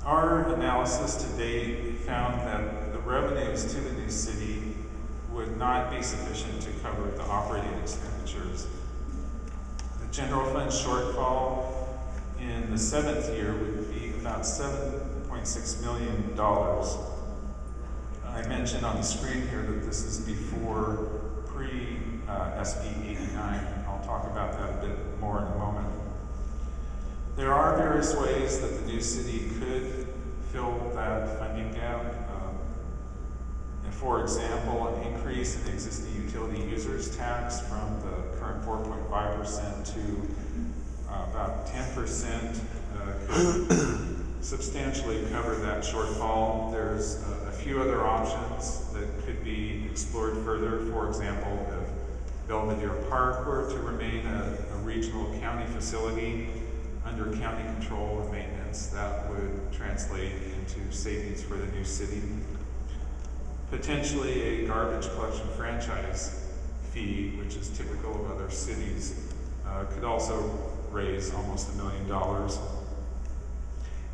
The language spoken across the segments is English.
Our analysis to date found that the revenues to the new city would not be sufficient to cover the operating expenditures. The general fund shortfall in the 7th year would be about $7.6 million. I mentioned on the screen here that this is before pre-SB 89. I'll talk about that a bit more in a moment. There are various ways that the new city could fill that funding gap. And for example, an increase in existing utility users tax from the current 4.5% to about 10% could substantially cover that shortfall. There's a few other options that could be explored further. For example, if Belvedere Park were to remain a regional county facility under county control and maintenance, that would translate into savings for the new city. Potentially a garbage collection franchise fee, which is typical of other cities, could also raise almost $1 million.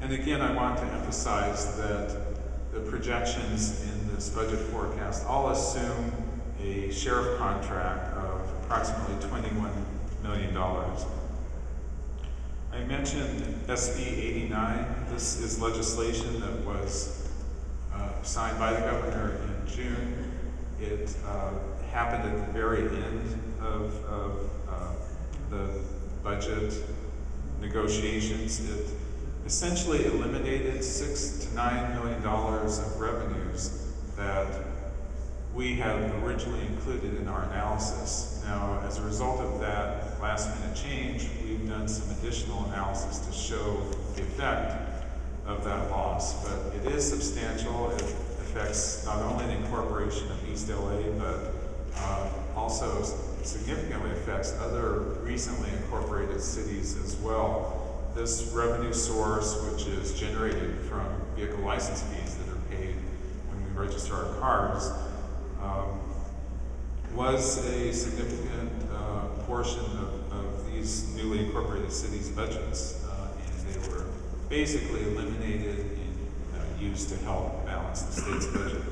And again, I want to emphasize that the projections in this budget forecast all assume a sheriff contract of approximately $21 million. I mentioned SB 89. This is legislation that was signed by the governor in June. It happened at the very end of the budget negotiations. It essentially eliminated $6 to $9 million of revenues that we had originally included in our analysis. Now, as a result of that last-minute change, we've done some additional analysis to show the effect of that loss, but it is substantial. It affects not only the incorporation of East LA, but also significantly affects other recently incorporated cities as well. This revenue source, which is generated from vehicle license fees that are paid when we register our cars, was a significant portion of these newly incorporated cities' budgets, and they were basically eliminated and used to help balance the state's budget.